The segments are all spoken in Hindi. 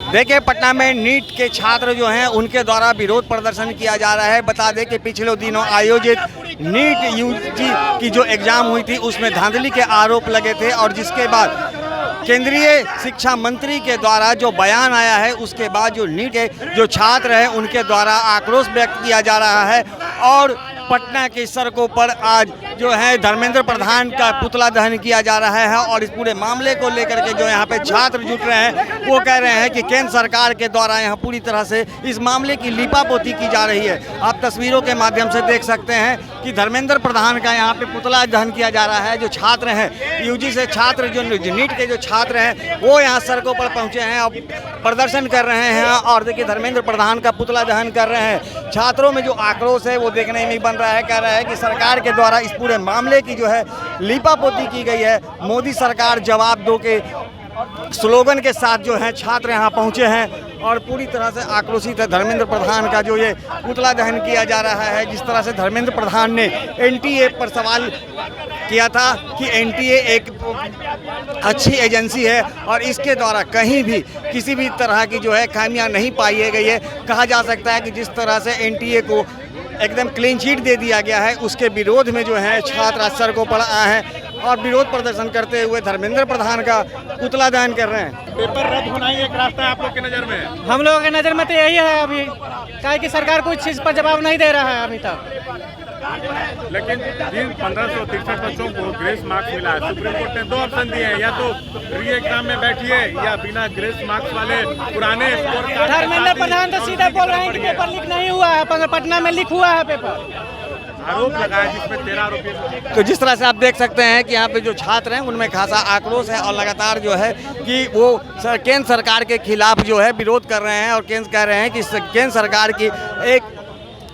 देखिए, पटना में नीट के छात्र जो हैं उनके द्वारा विरोध प्रदर्शन किया जा रहा है। बता दें कि पिछले दिनों आयोजित नीट यूजी की जो एग्ज़ाम हुई थी उसमें धांधली के आरोप लगे थे और जिसके बाद केंद्रीय शिक्षा मंत्री के द्वारा जो बयान आया है उसके बाद जो नीट के जो छात्र हैं उनके द्वारा आक्रोश व्यक्त किया जा रहा है। और पटना की सड़कों पर आज जो है धर्मेंद्र प्रधान का पुतला दहन किया जा रहा है और इस पूरे मामले को लेकर के जो यहाँ पे छात्र जुट रहे हैं वो कह रहे हैं कि केंद्र सरकार के द्वारा यहाँ पूरी तरह से इस मामले की लीपापोती की जा रही है। आप तस्वीरों के माध्यम से देख सकते हैं कि धर्मेंद्र प्रधान का यहाँ पे पुतला दहन किया जा रहा है। जो छात्र हैं यूजी से छात्र जो नीट के जो छात्र हैं वो यहाँ सड़कों पर पहुँचे हैं और प्रदर्शन कर रहे हैं और देखिए धर्मेंद्र प्रधान का पुतला दहन कर रहे हैं। छात्रों में जो आक्रोश है वो देखने में बन रहा है। कह रहा है कि सरकार के द्वारा इस पूरे मामले की जो है लीपापोती की गई है। मोदी सरकार जवाब दो के स्लोगन के साथ जो है छात्र यहाँ पहुँचे हैं और पूरी तरह से आक्रोशित है। धर्मेंद्र प्रधान का जो ये पुतला दहन किया जा रहा है, जिस तरह से धर्मेंद्र प्रधान ने एनटीए पर सवाल किया था कि एनटीए एक अच्छी एजेंसी है और इसके द्वारा कहीं भी किसी भी तरह की जो है खामियां नहीं पाई गई है। कहा जा सकता है कि जिस तरह से एनटीए को एकदम क्लीन चिट दे दिया गया है उसके विरोध में जो है छात्र आज सड़कों पर आए हैं और विरोध प्रदर्शन करते हुए धर्मेंद्र प्रधान का पुतला दहन कर रहे हैं। पेपर रद्द होना ही एक रास्ता है आप लोग की नज़र में? हम लोगों की नज़र में तो यही है अभी, काहे कि सरकार कोई चीज़ पर जवाब नहीं दे रहा है अभी तक। लेकिन जिन 1563 बच्चों को ग्रेस मार्क्स मिला है, सुप्रीम कोर्ट ने 2 ऑप्शन दिए हैं, या तो री एग्जाम में बैठिए या बिना ग्रेस मार्क्स वाले पुराने स्कोर। धर्मेंद्र प्रधान तो सीधा बोल रहे हैं कि पेपर लीक नहीं हुआ है, पटना में लीक हुआ है पेपर। आरोप लगाया जिसमें 13 आरोपी। तो जिस तरह से आप देख सकते हैं कि यहाँ पे जो छात्र हैं उनमें खासा आक्रोश है और लगातार जो है कि वो केंद्र सरकार के खिलाफ जो है विरोध कर रहे हैं और केंद्र कह रहे हैं कि केंद्र सरकार की एक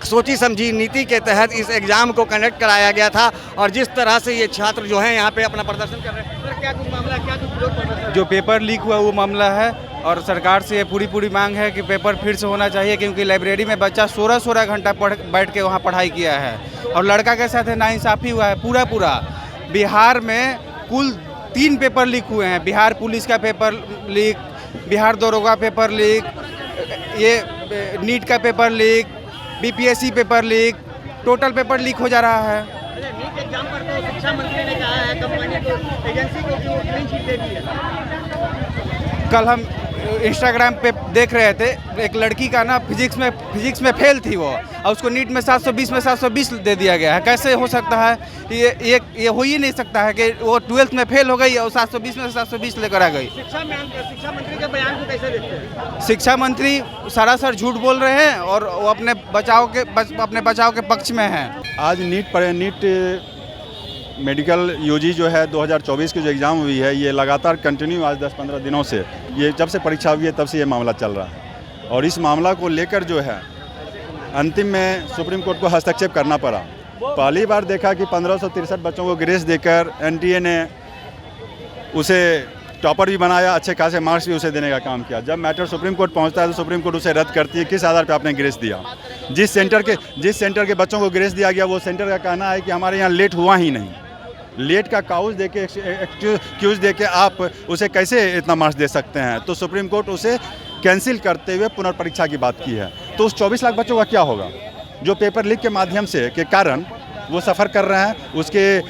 सोची समझी नीति के तहत इस एग्ज़ाम को कंडक्ट कराया गया था और जिस तरह से ये छात्र जो हैं यहाँ पे अपना प्रदर्शन कर रहे हैं। सर, क्या कुछ मामला, क्या कुछ विरोध प्रदर्शन? जो पेपर लीक हुआ वो मामला है और सरकार से ये पूरी मांग है कि पेपर फिर से होना चाहिए, क्योंकि लाइब्रेरी में बच्चा 16 घंटा बैठ के वहाँ पढ़ाई किया है और लड़का के साथ नाइंसाफ़ी हुआ है पूरा। बिहार में कुल 3 पेपर लीक हुए हैं। बिहार पुलिस का पेपर लीक, बिहार दरोगा पेपर लीक, ये नीट का paper leak, BPSC paper leak, total paper leak हो जा रहा है। नीट एग्जाम पर तो शिक्षा मंत्री ने कहा है कंपनी को, एजेंसी को कि वो क्लीन चिट दे दी है। कल हम इंस्टाग्राम पे देख रहे थे, एक लड़की का ना फिजिक्स में फेल थी वो और उसको नीट में 720 में 720 दे दिया गया है। कैसे हो सकता है? ये हो ही नहीं सकता है कि वो 12th में फेल हो गई और 720 में 720 लेकर आ गई। शिक्षा मंत्री के बयान को कैसे देखते हैं? शिक्षा मंत्री सरासर झूठ बोल रहे हैं और वो अपने बचाव के पक्ष में हैं। आज नीट मेडिकल यूजी जो है 2024 की जो एग्ज़ाम हुई है ये लगातार कंटिन्यू आज 10-15 दिनों से, ये जब से परीक्षा हुई है तब से ये मामला चल रहा है और इस मामला को लेकर जो है अंतिम में सुप्रीम कोर्ट को हस्तक्षेप करना पड़ा। पहली बार देखा कि 1563 बच्चों को ग्रेस देकर एनटीए ने उसे टॉपर भी बनाया, अच्छे खासे मार्क्स भी उसे देने का काम किया। जब मैटर सुप्रीम कोर्ट पहुंचता है तो सुप्रीम कोर्ट उसे रद्द करती है। किस आधार पर आपने ग्रेस दिया? जिस सेंटर के बच्चों को ग्रेस दिया गया वो सेंटर का कहना है कि हमारे यहाँ लेट हुआ ही नहीं। लेट का काउज दे के, एक्सक्यूज़ दे के आप उसे कैसे इतना मार्क्स दे सकते हैं? तो सुप्रीम कोर्ट उसे कैंसिल करते हुए पुनर्परीक्षा की बात की है। तो उस 24 लाख बच्चों का क्या होगा जो पेपर लीक के माध्यम से के कारण वो सफ़र कर रहे हैं?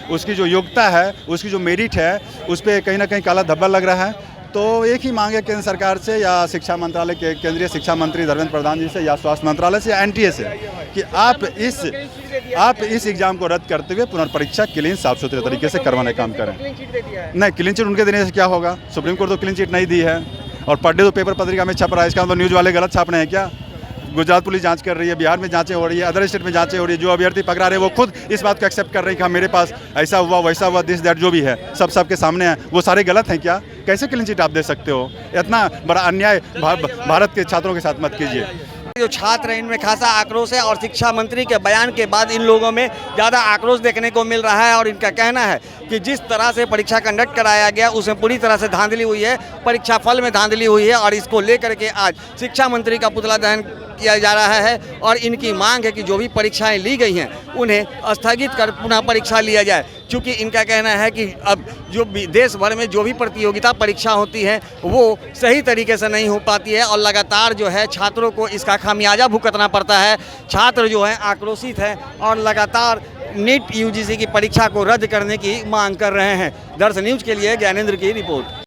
उसकी जो योग्यता है, उसकी जो मेरिट है, उस पर कहीं ना कहीं काला धब्बा लग रहा है। तो एक ही मांग है केंद्र सरकार से या शिक्षा मंत्रालय के केंद्रीय शिक्षा मंत्री धर्मेंद्र प्रधान जी से या स्वास्थ्य मंत्रालय से या एनटीए से कि आप इस एग्ज़ाम को रद्द करते हुए पुनर्परीक्षा क्लीन साफ सुथरे तरीके से करवाने का काम करें। नहीं, क्लीन चिट उनके देने से क्या होगा? सुप्रीम कोर्ट तो क्लीन चिट नहीं दी है और पर डे तो पेपर पत्रिका में छप रहा है। इसका मतलब न्यूज़ वाले गलत छाप रहे हैं क्या? गुजरात पुलिस जांच कर रही है, बिहार में जांचें हो रही है, अदर स्टेट में जांचें हो रही है। जो अभ्यर्थी पकड़ा रहे हैं वो खुद इस बात को एक्सेप्ट कर रहे हैं कि हाँ मेरे पास ऐसा हुआ वैसा हुआ, दिस दैट जो भी है सबके सामने है। वो सारे गलत हैं क्या? कैसे क्लीन चिट आप दे सकते हो? इतना बड़ा अन्याय भारत के छात्रों के साथ मत कीजिए। जो छात्र हैं इनमें खासा आक्रोश है और शिक्षा मंत्री के बयान के बाद इन लोगों में ज़्यादा आक्रोश देखने को मिल रहा है और इनका कहना है कि जिस तरह से परीक्षा कंडक्ट कराया गया उसमें पूरी तरह से धांधली हुई है, परीक्षा फल में धांधली हुई है और इसको लेकर के आज शिक्षा मंत्री का पुतला दहन किया जा रहा है और इनकी मांग है कि जो भी परीक्षाएं ली गई हैं उन्हें स्थगित कर पुनः परीक्षा लिया जाए। चूँकि इनका कहना है कि अब जो देश भर में जो भी प्रतियोगिता परीक्षा होती है वो सही तरीके से नहीं हो पाती है और लगातार जो है छात्रों को इसका खामियाजा भुगतना पड़ता है। छात्र जो है आक्रोशित है और लगातार नीट यूजीसी की परीक्षा को रद्द करने की मांग कर रहे हैं। दर्शन न्यूज़ के लिए ज्ञानेंद्र की रिपोर्ट।